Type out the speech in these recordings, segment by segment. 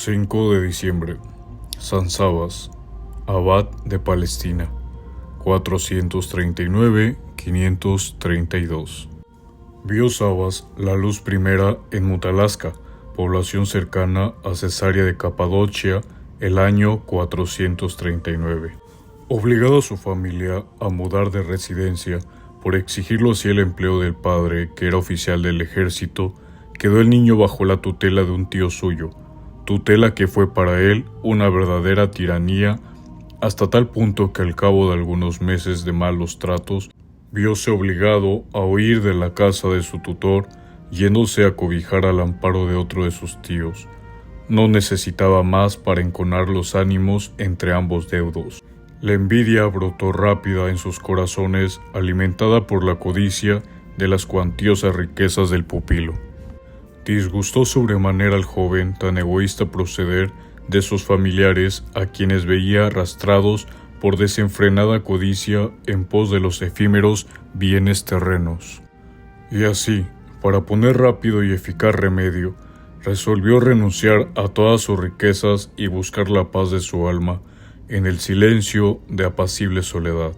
5 de diciembre. San Sabas, abad de Palestina, 439-532. Vio Sabas la luz primera en Mutalasca, población cercana a Cesarea de Capadocia, el año 439. Obligado a su familia a mudar de residencia por exigirlo así el empleo del padre, que era oficial del ejército, quedó el niño bajo la tutela de un tío suyo, tutela que fue para él una verdadera tiranía, hasta tal punto que al cabo de algunos meses de malos tratos, viose obligado a huir de la casa de su tutor, yéndose a cobijar al amparo de otro de sus tíos. No necesitaba más para enconar los ánimos entre ambos deudos. La envidia brotó rápida en sus corazones, alimentada por la codicia de las cuantiosas riquezas del pupilo. Disgustó sobremanera al joven tan egoísta proceder de sus familiares, a quienes veía arrastrados por desenfrenada codicia en pos de los efímeros bienes terrenos. Y así, para poner rápido y eficaz remedio, resolvió renunciar a todas sus riquezas y buscar la paz de su alma en el silencio de apacible soledad.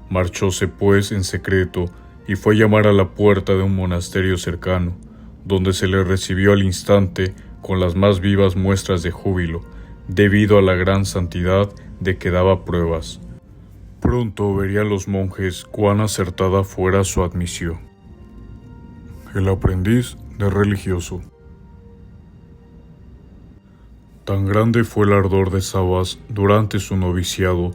Marchóse pues en secreto y fue a llamar a la puerta de un monasterio cercano, donde se le recibió al instante con las más vivas muestras de júbilo, debido a la gran santidad de que daba pruebas. Pronto verían los monjes cuán acertada fuera su admisión. El aprendiz de religioso. Tan grande fue el ardor de Sabas durante su noviciado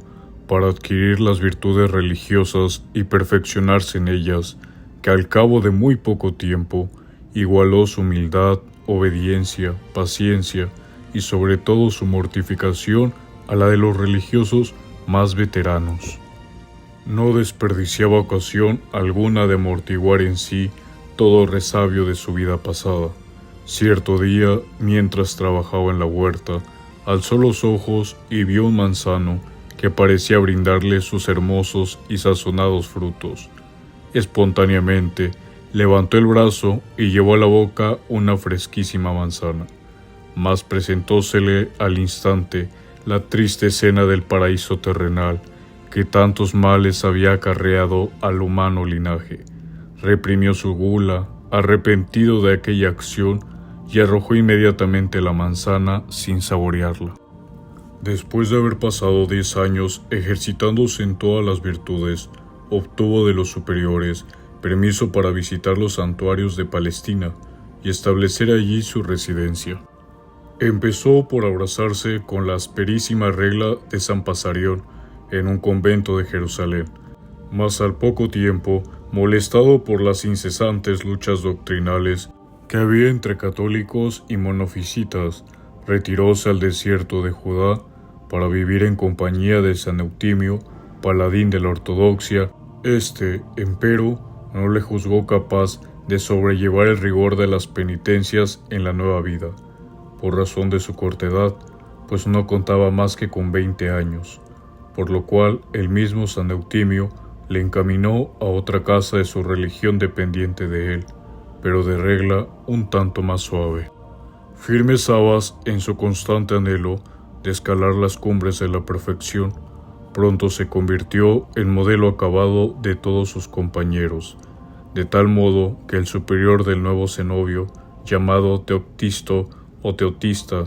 para adquirir las virtudes religiosas y perfeccionarse en ellas, que al cabo de muy poco tiempo igualó su humildad, obediencia, paciencia y sobre todo su mortificación a la de los religiosos más veteranos. No desperdiciaba ocasión alguna de amortiguar en sí todo resabio de su vida pasada. Cierto día, mientras trabajaba en la huerta, alzó los ojos y vio un manzano que parecía brindarle sus hermosos y sazonados frutos. Espontáneamente, levantó el brazo y llevó a la boca una fresquísima manzana. Mas presentósele al instante la triste escena del paraíso terrenal, que tantos males había acarreado al humano linaje. Reprimió su gula, arrepentido de aquella acción, y arrojó inmediatamente la manzana sin saborearla. Después de haber pasado 10 años ejercitándose en todas las virtudes, obtuvo de los superiores permiso para visitar los santuarios de Palestina y establecer allí su residencia. Empezó por abrazarse con la asperísima regla de San Pasarión en un convento de Jerusalén, mas al poco tiempo, molestado por las incesantes luchas doctrinales que había entre católicos y monofisitas, retiróse al desierto de Judá para vivir en compañía de San Eutimio, paladín de la ortodoxia. Este, empero, no le juzgó capaz de sobrellevar el rigor de las penitencias en la nueva vida, por razón de su corta edad, pues no contaba más que con 20 años, por lo cual el mismo San Eutimio le encaminó a otra casa de su religión dependiente de él, pero de regla un tanto más suave. Firme Sabas en su constante anhelo de escalar las cumbres de la perfección, pronto se convirtió en modelo acabado de todos sus compañeros, de tal modo que el superior del nuevo cenobio, llamado Teoctisto o Teotista,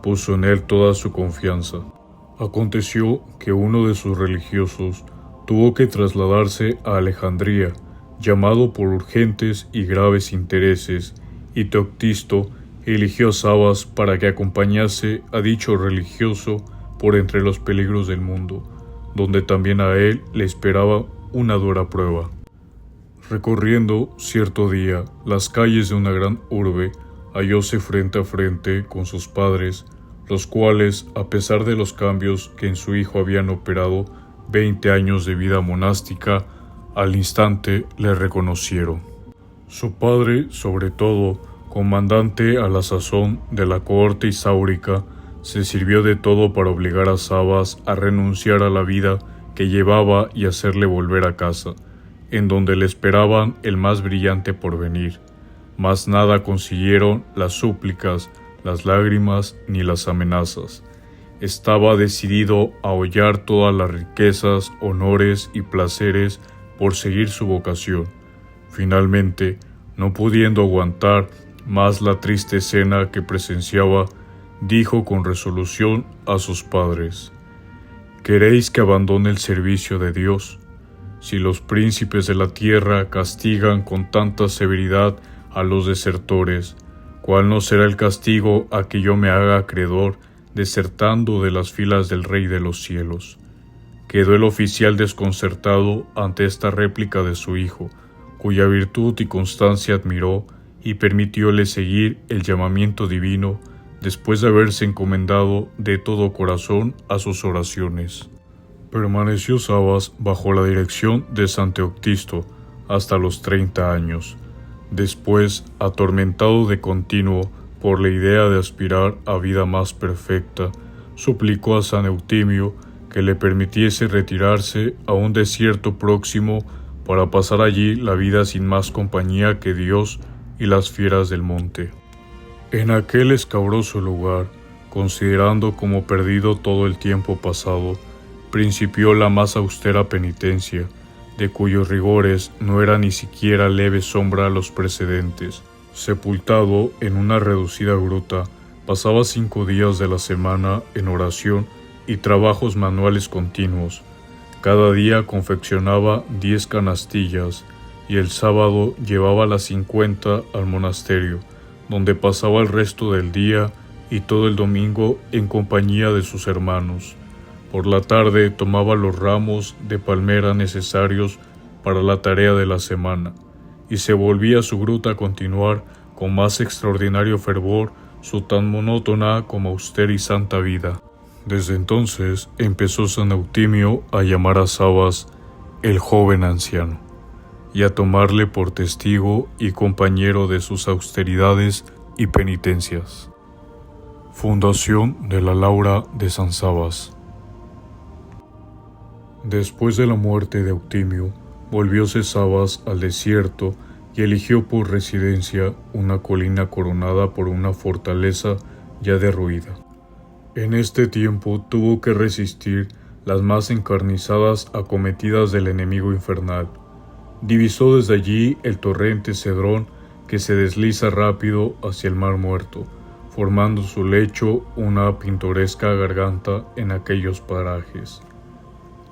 puso en él toda su confianza. Aconteció que uno de sus religiosos tuvo que trasladarse a Alejandría, llamado por urgentes y graves intereses, y Teoctisto eligió a Sabas para que acompañase a dicho religioso por entre los peligros del mundo, donde también a él le esperaba una dura prueba. Recorriendo cierto día las calles de una gran urbe, hallóse frente a frente con sus padres, los cuales, a pesar de los cambios que en su hijo habían operado 20 años de vida monástica, al instante le reconocieron. Su padre, sobre todo, comandante a la sazón de la cohorte isáurica, se sirvió de todo para obligar a Sabas a renunciar a la vida que llevaba y hacerle volver a casa, en donde le esperaban el más brillante porvenir. Mas nada consiguieron las súplicas, las lágrimas ni las amenazas. Estaba decidido a hollar todas las riquezas, honores y placeres por seguir su vocación. Finalmente, no pudiendo aguantar más la triste escena que presenciaba, dijo con resolución a sus padres: ¿Queréis que abandone el servicio de Dios? Si los príncipes de la tierra castigan con tanta severidad a los desertores, ¿cuál no será el castigo a que yo me haga acreedor desertando de las filas del Rey de los cielos? Quedó el oficial desconcertado ante esta réplica de su hijo, cuya virtud y constancia admiró, y permitióle seguir el llamamiento divino después de haberse encomendado de todo corazón a sus oraciones. Permaneció Sabas bajo la dirección de San Teoctisto hasta los 30 años. Después, atormentado de continuo por la idea de aspirar a vida más perfecta, suplicó a San Eutimio que le permitiese retirarse a un desierto próximo para pasar allí la vida sin más compañía que Dios y las fieras del monte. En aquel escabroso lugar, considerando como perdido todo el tiempo pasado, principió la más austera penitencia, de cuyos rigores no era ni siquiera leve sombra a los precedentes. Sepultado en una reducida gruta, pasaba 5 días de la semana en oración y trabajos manuales continuos. Cada día confeccionaba 10 canastillas y el sábado llevaba las 50 al monasterio, donde pasaba el resto del día y todo el domingo en compañía de sus hermanos. Por la tarde tomaba los ramos de palmera necesarios para la tarea de la semana, y se volvía a su gruta a continuar con más extraordinario fervor su tan monótona como austera y santa vida. Desde entonces empezó San Eutimio a llamar a Sabas el joven anciano, y a tomarle por testigo y compañero de sus austeridades y penitencias. Fundación de la Laura de San Sabas. Después de la muerte de Eutimio, volvióse Sabas al desierto y eligió por residencia una colina coronada por una fortaleza ya derruida. En este tiempo tuvo que resistir las más encarnizadas acometidas del enemigo infernal. Divisó desde allí el torrente Cedrón que se desliza rápido hacia el mar Muerto, formando su lecho una pintoresca garganta en aquellos parajes.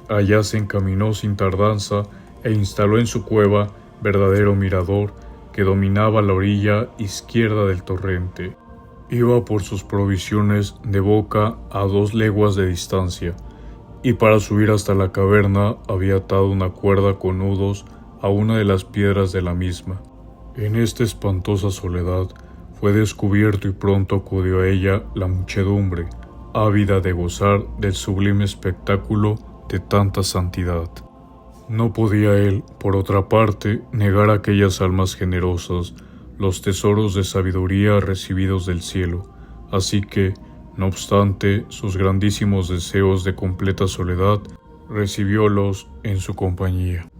Allá se encaminó sin tardanza e instaló en su cueva verdadero mirador que dominaba la orilla izquierda del torrente. Iba por sus provisiones de boca a 2 leguas de distancia, y para subir hasta la caverna había atado una cuerda con nudos a una de las piedras de la misma. En esta espantosa soledad fue descubierto y pronto acudió a ella la muchedumbre, ávida de gozar del sublime espectáculo de tanta santidad. No podía él, por otra parte, negar a aquellas almas generosas los tesoros de sabiduría recibidos del cielo, así que, no obstante sus grandísimos deseos de completa soledad, recibiólos en su compañía.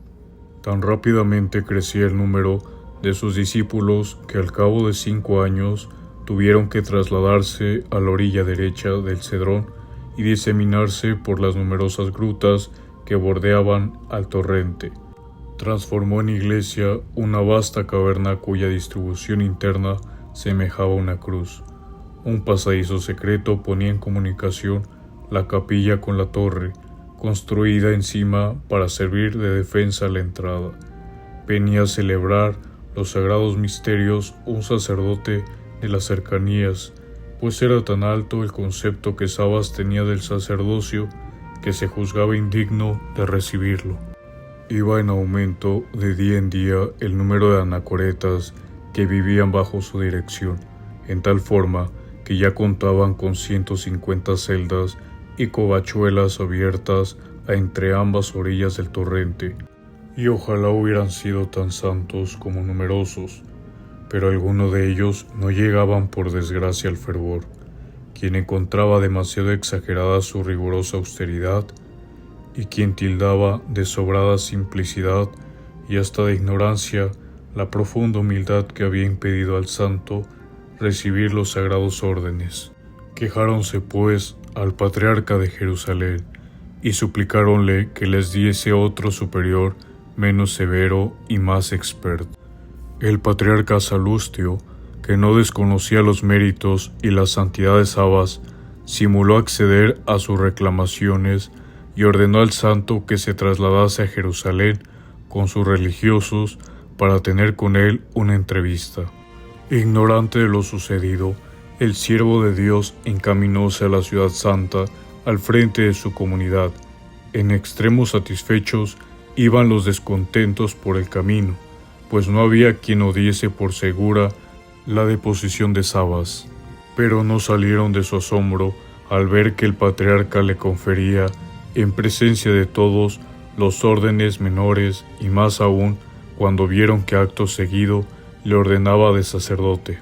Tan rápidamente crecía el número de sus discípulos que al cabo de 5 años tuvieron que trasladarse a la orilla derecha del Cedrón y diseminarse por las numerosas grutas que bordeaban al torrente. Transformó en iglesia una vasta caverna cuya distribución interna semejaba una cruz. Un pasadizo secreto ponía en comunicación la capilla con la torre, construida encima para servir de defensa a la entrada. Venía a celebrar los sagrados misterios un sacerdote de las cercanías, pues era tan alto el concepto que Sabas tenía del sacerdocio que se juzgaba indigno de recibirlo. Iba en aumento de día en día el número de anacoretas que vivían bajo su dirección, en tal forma que ya contaban con 150 celdas y covachuelas abiertas a entre ambas orillas del torrente, y ojalá hubieran sido tan santos como numerosos, pero algunos de ellos no llegaban por desgracia al fervor. Quien encontraba demasiado exagerada su rigurosa austeridad, y quien tildaba de sobrada simplicidad y hasta de ignorancia la profunda humildad que había impedido al santo recibir los sagrados órdenes. Quejáronse pues al patriarca de Jerusalén y suplicáronle que les diese otro superior menos severo y más experto. El patriarca Salustio, que no desconocía los méritos y la santidad de Sabas, simuló acceder a sus reclamaciones y ordenó al santo que se trasladase a Jerusalén con sus religiosos para tener con él una entrevista. Ignorante de lo sucedido, el siervo de Dios encaminóse a la ciudad santa al frente de su comunidad. En extremo satisfechos iban los descontentos por el camino, pues no había quien no diese por segura la deposición de Sabas. Pero no salieron de su asombro al ver que el patriarca le confería, en presencia de todos, los órdenes menores y más aún cuando vieron que acto seguido le ordenaba de sacerdote.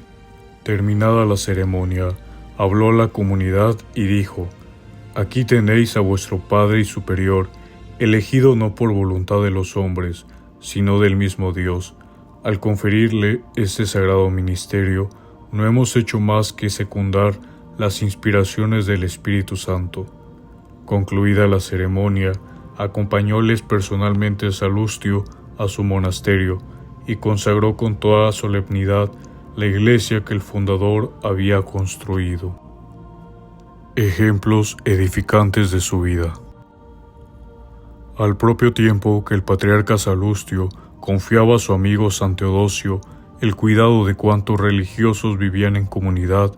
Terminada la ceremonia, habló a la comunidad y dijo: «Aquí tenéis a vuestro Padre y Superior, elegido no por voluntad de los hombres, sino del mismo Dios. Al conferirle este sagrado ministerio, no hemos hecho más que secundar las inspiraciones del Espíritu Santo». Concluida la ceremonia, acompañóles personalmente Salustio a su monasterio y consagró con toda solemnidad la iglesia que el fundador había construido. Ejemplos edificantes de su vida. Al propio tiempo que el patriarca Salustio confiaba a su amigo San Teodosio el cuidado de cuantos religiosos vivían en comunidad,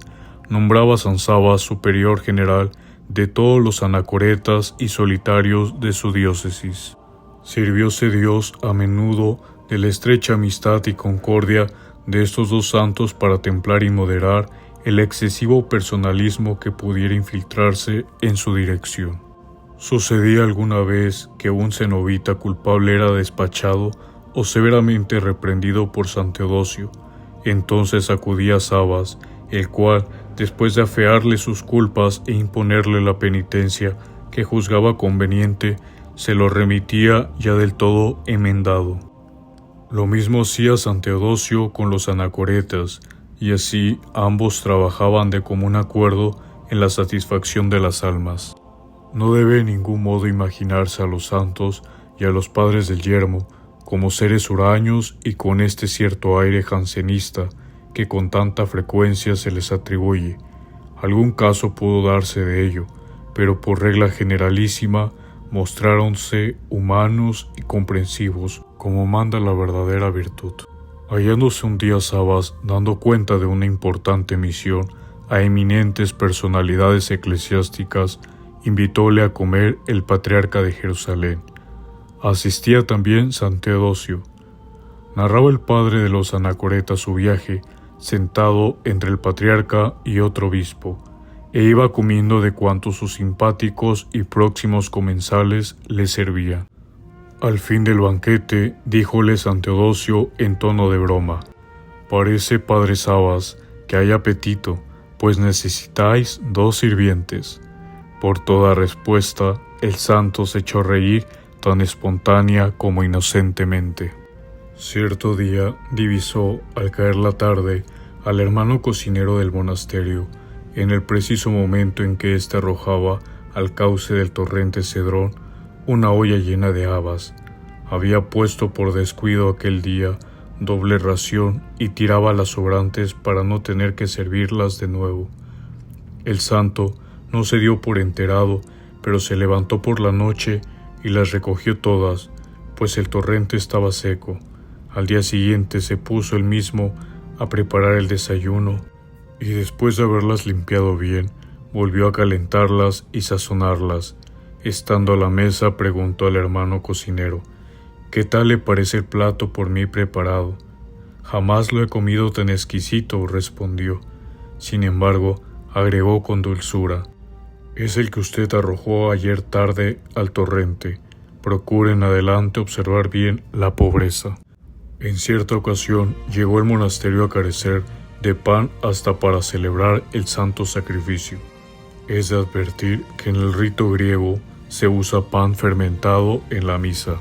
nombraba a San Sabas superior general de todos los anacoretas y solitarios de su diócesis. Sirvióse Dios a menudo de la estrecha amistad y concordia de estos dos santos para templar y moderar el excesivo personalismo que pudiera infiltrarse en su dirección. Sucedía alguna vez que un cenobita culpable era despachado o severamente reprendido por San Teodosio. Entonces acudía a Sabas, el cual, después de afearle sus culpas e imponerle la penitencia que juzgaba conveniente, se lo remitía ya del todo enmendado. Lo mismo hacía San Teodosio con los anacoretas, y así ambos trabajaban de común acuerdo en la satisfacción de las almas. No debe en ningún modo imaginarse a los santos y a los padres del yermo como seres huraños y con este cierto aire jansenista que con tanta frecuencia se les atribuye. Algún caso pudo darse de ello, pero por regla generalísima mostráronse humanos y comprensivos como manda la verdadera virtud. Hallándose un día Sabas dando cuenta de una importante misión a eminentes personalidades eclesiásticas, invitóle a comer el patriarca de Jerusalén. Asistía también San Teodosio. Narraba el padre de los anacoretas su viaje, sentado entre el patriarca y otro obispo, e iba comiendo de cuantos sus simpáticos y próximos comensales le servían. Al fin del banquete, díjole San Teodosio en tono de broma: «Parece, padre Sabas, que hay apetito, pues necesitáis 2 sirvientes». Por toda respuesta, el santo se echó a reír tan espontánea como inocentemente. Cierto día divisó, al caer la tarde, al hermano cocinero del monasterio, en el preciso momento en que éste arrojaba al cauce del torrente Cedrón una olla llena de habas. Había puesto por descuido aquel día doble ración y tiraba las sobrantes para no tener que servirlas de nuevo. El santo no se dio por enterado, pero se levantó por la noche y las recogió todas, pues el torrente estaba seco. Al día siguiente se puso él mismo a preparar el desayuno y después de haberlas limpiado bien, volvió a calentarlas y sazonarlas. Estando a la mesa preguntó al hermano cocinero: «¿Qué tal le parece el plato por mí preparado?». «Jamás lo he comido tan exquisito», respondió. Sin embargo, agregó con dulzura: «Es el que usted arrojó ayer tarde al torrente. Procure en adelante observar bien la pobreza». En cierta ocasión llegó el monasterio a carecer de pan hasta para celebrar el santo sacrificio. Es de advertir que en el rito griego se usa pan fermentado en la misa.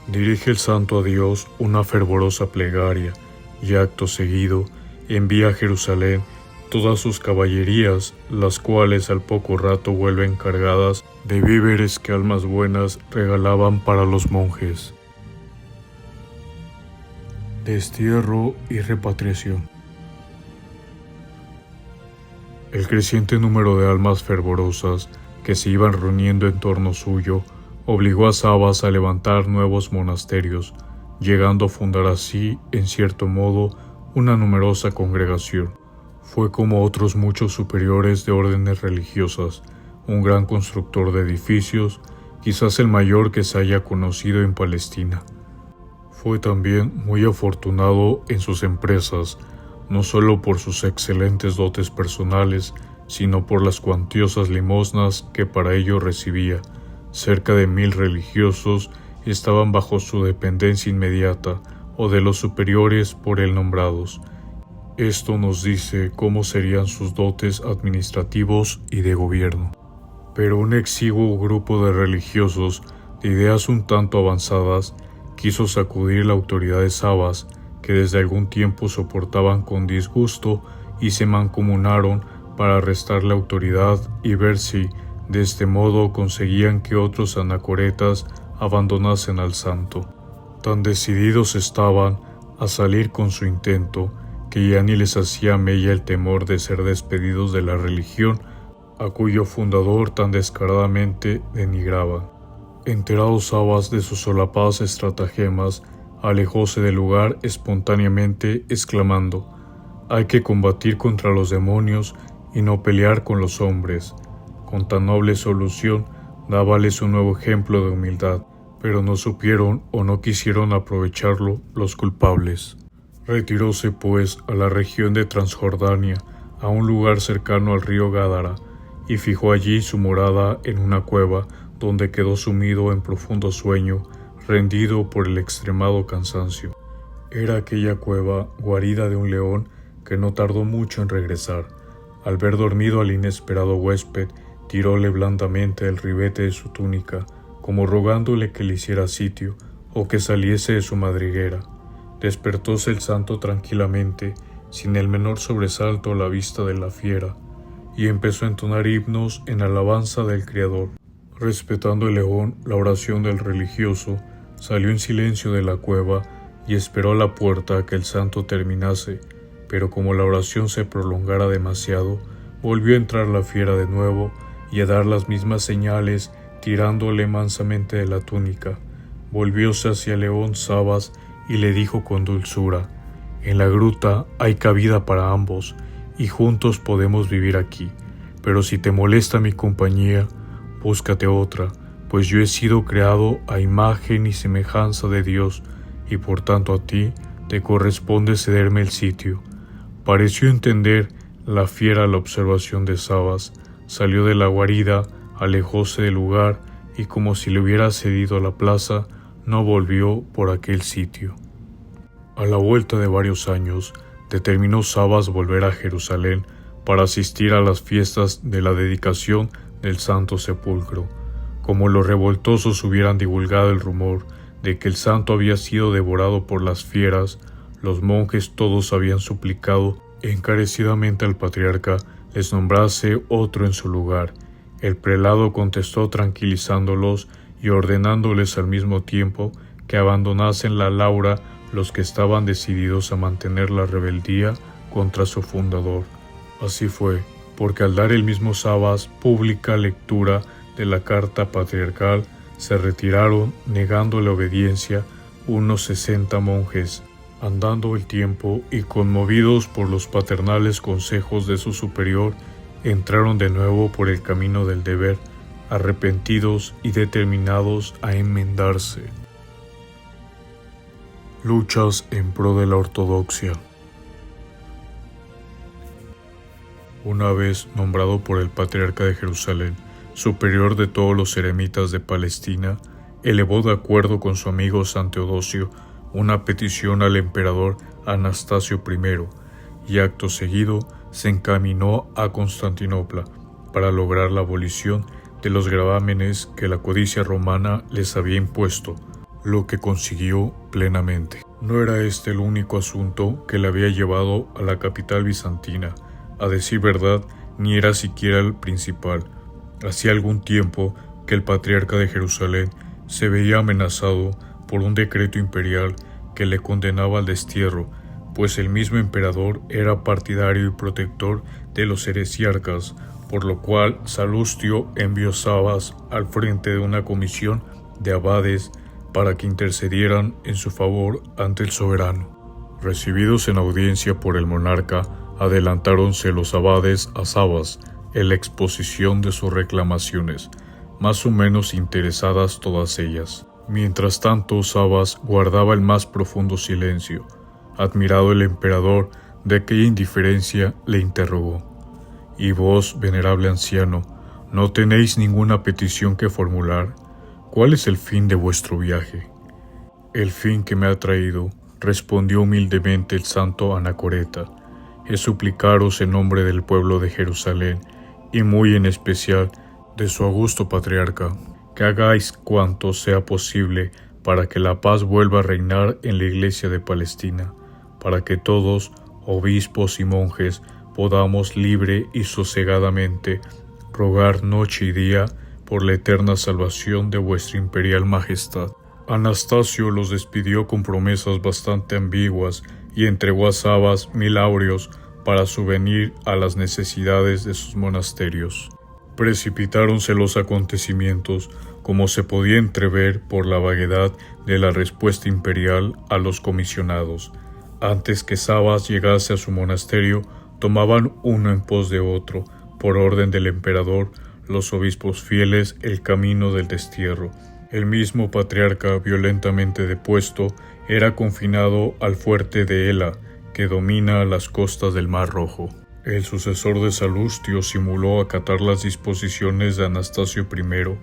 Dirige el santo a Dios una fervorosa plegaria y acto seguido envía a Jerusalén todas sus caballerías, las cuales al poco rato vuelven cargadas de víveres que almas buenas regalaban para los monjes. Destierro y repatriación. El creciente número de almas fervorosas que se iban reuniendo en torno suyo obligó a Sabas a levantar nuevos monasterios, llegando a fundar así, en cierto modo, una numerosa congregación. Fue, como otros muchos superiores de órdenes religiosas, un gran constructor de edificios, quizás el mayor que se haya conocido en Palestina. Fue también muy afortunado en sus empresas, no solo por sus excelentes dotes personales, sino por las cuantiosas limosnas que para ello recibía. Cerca de 1000 religiosos estaban bajo su dependencia inmediata o de los superiores por él nombrados. Esto nos dice cómo serían sus dotes administrativos y de gobierno. Pero un exiguo grupo de religiosos de ideas un tanto avanzadas quiso sacudir la autoridad de Sabas, que desde algún tiempo soportaban con disgusto, y se mancomunaron para restarle autoridad y ver si, de este modo, conseguían que otros anacoretas abandonasen al santo. Tan decididos estaban a salir con su intento, que ya ni les hacía mella el temor de ser despedidos de la religión, a cuyo fundador tan descaradamente denigraban. Enterado Sabas de sus solapadas estratagemas, alejóse del lugar espontáneamente, exclamando: «Hay que combatir contra los demonios y no pelear con los hombres». Con tan noble solución, dábales un nuevo ejemplo de humildad, pero no supieron o no quisieron aprovecharlo los culpables. Retiróse, pues, a la región de Transjordania, a un lugar cercano al río Gádara, y fijó allí su morada en una cueva, donde quedó sumido en profundo sueño, rendido por el extremado cansancio. Era aquella cueva guarida de un león que no tardó mucho en regresar. Al ver dormido al inesperado huésped, tiróle blandamente el ribete de su túnica, como rogándole que le hiciera sitio o que saliese de su madriguera. Despertóse el santo tranquilamente, sin el menor sobresalto a la vista de la fiera, y empezó a entonar himnos en alabanza del Criador. Respetando el león la oración del religioso, salió en silencio de la cueva y esperó a la puerta a que el santo terminase, pero como la oración se prolongara demasiado, volvió a entrar la fiera de nuevo y a dar las mismas señales, tirándole mansamente de la túnica. Volvióse hacia el león Sabas y le dijo con dulzura: «En la gruta hay cabida para ambos, y juntos podemos vivir aquí, pero si te molesta mi compañía, búscate otra, pues yo he sido creado a imagen y semejanza de Dios, y por tanto a ti te corresponde cederme el sitio». Pareció entender la fiera la observación de Sabas, salió de la guarida, alejóse del lugar, y como si le hubiera cedido la plaza, no volvió por aquel sitio. A la vuelta de varios años, determinó Sabas volver a Jerusalén para asistir a las fiestas de la dedicación del Santo Sepulcro. Como los revoltosos hubieran divulgado el rumor de que el santo había sido devorado por las fieras, los monjes todos habían suplicado encarecidamente al patriarca les nombrase otro en su lugar. El prelado contestó tranquilizándolos y ordenándoles al mismo tiempo que abandonasen la laura los que estaban decididos a mantener la rebeldía contra su fundador. Así fue, porque al dar el mismo Sabas pública lectura de la carta patriarcal, se retiraron, negando la obediencia, unos 60 monjes. Andando el tiempo y conmovidos por los paternales consejos de su superior, entraron de nuevo por el camino del deber, arrepentidos y determinados a enmendarse. Luchas en pro de la ortodoxia. Una vez nombrado por el patriarca de Jerusalén, superior de todos los eremitas de Palestina, elevó de acuerdo con su amigo San Teodosio una petición al emperador Anastasio I, y acto seguido se encaminó a Constantinopla para lograr la abolición de los gravámenes que la codicia romana les había impuesto, lo que consiguió plenamente. No era este el único asunto que le había llevado a la capital bizantina. A decir verdad, ni era siquiera el principal. Hacía algún tiempo que el patriarca de Jerusalén se veía amenazado por un decreto imperial que le condenaba al destierro, pues el mismo emperador era partidario y protector de los heresiarcas, por lo cual Salustio envió Sabas al frente de una comisión de abades para que intercedieran en su favor ante el soberano. Recibidos en audiencia por el monarca, adelantáronse los abades a Sabas en la exposición de sus reclamaciones, más o menos interesadas todas ellas. Mientras tanto, Sabas guardaba el más profundo silencio. Admirado el emperador de aquella indiferencia, le interrogó: «¿Y vos, venerable anciano, no tenéis ninguna petición que formular? ¿Cuál es el fin de vuestro viaje?» «El fin que me ha traído», respondió humildemente el santo Anacoreta, «es suplicaros en nombre del pueblo de Jerusalén, y muy en especial de su augusto patriarca, que hagáis cuanto sea posible para que la paz vuelva a reinar en la iglesia de Palestina, para que todos, obispos y monjes, podamos libre y sosegadamente rogar noche y día por la eterna salvación de vuestra imperial majestad». Anastasio los despidió con promesas bastante ambiguas y entregó a Sabas 1000 áureos para subvenir a las necesidades de sus monasterios. Precipitáronse los acontecimientos, como se podía entrever por la vaguedad de la respuesta imperial a los comisionados. Antes que Sabas llegase a su monasterio, tomaban uno en pos de otro, por orden del emperador, los obispos fieles, el camino del destierro. El mismo patriarca, violentamente depuesto, era confinado al fuerte de Ela, que domina las costas del Mar Rojo. El sucesor de Salustio simuló acatar las disposiciones de Anastasio I,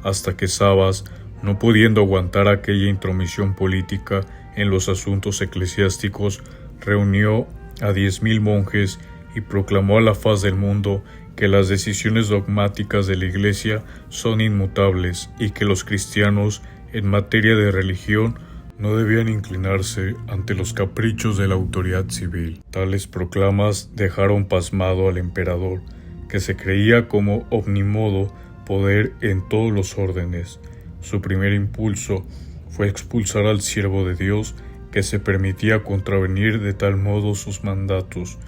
hasta que Sabas, no pudiendo aguantar aquella intromisión política en los asuntos eclesiásticos, reunió a 10.000 monjes y proclamó a la faz del mundo que las decisiones dogmáticas de la Iglesia son inmutables y que los cristianos, en materia de religión, no debían inclinarse ante los caprichos de la autoridad civil. Tales proclamas dejaron pasmado al emperador, que se creía como omnímodo poder en todos los órdenes. Su primer impulso fue expulsar al siervo de Dios que se permitía contravenir de tal modo sus mandatos,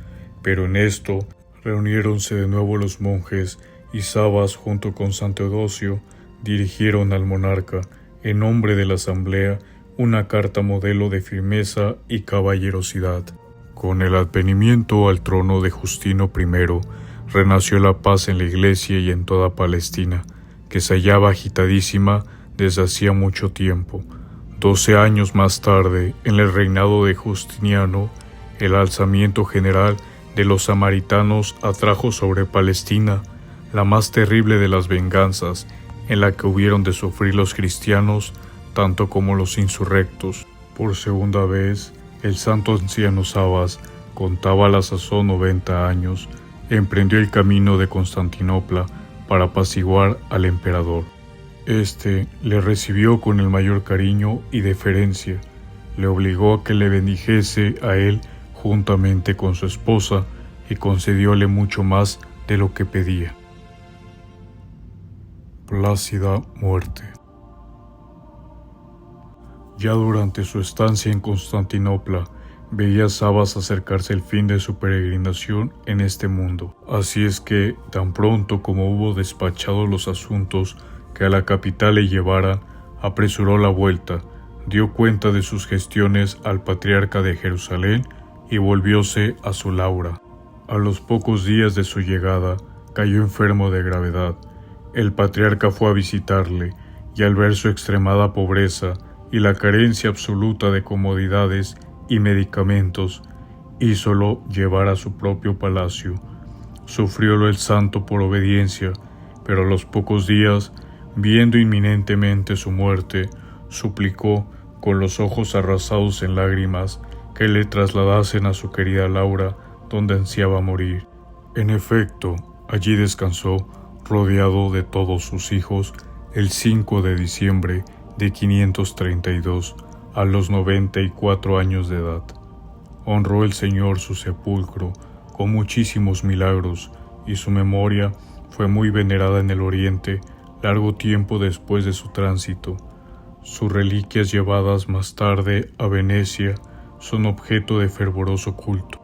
pero en esto reuniéronse de nuevo los monjes y Sabas junto con San Teodosio dirigieron al monarca, en nombre de la asamblea, una carta modelo de firmeza y caballerosidad. Con el advenimiento al trono de Justino I, renació la paz en la Iglesia y en toda Palestina, que se hallaba agitadísima desde hacía mucho tiempo. 12 años más tarde, en el reinado de Justiniano, el alzamiento general de los samaritanos atrajo sobre Palestina la más terrible de las venganzas, en la que hubieron de sufrir los cristianos tanto como los insurrectos. Por segunda vez, el santo anciano Sabas, contaba a la sazón 90 años, emprendió el camino de Constantinopla para apaciguar al emperador. Este le recibió con el mayor cariño y deferencia, le obligó a que le bendijese a él juntamente con su esposa y concedióle mucho más de lo que pedía. Plácida muerte. Ya durante su estancia en Constantinopla, veía Sabas acercarse el fin de su peregrinación en este mundo. Así es que, tan pronto como hubo despachado los asuntos que a la capital le llevaran, apresuró la vuelta, dio cuenta de sus gestiones al patriarca de Jerusalén y volvióse a su Laura. A los pocos días de su llegada, cayó enfermo de gravedad. El patriarca fue a visitarle, y al ver su extremada pobreza y la carencia absoluta de comodidades y medicamentos, hízolo llevar a su propio palacio. Sufriólo el santo por obediencia, pero a los pocos días, viendo inminentemente su muerte, suplicó, con los ojos arrasados en lágrimas, que le trasladasen a su querida Laura, donde ansiaba morir. En efecto, allí descansó, rodeado de todos sus hijos, el 5 de diciembre de 532, a los 94 años de edad. Honró el Señor su sepulcro con muchísimos milagros, y su memoria fue muy venerada en el Oriente largo tiempo después de su tránsito. Sus reliquias llevadas más tarde a Venecia son objeto de fervoroso culto.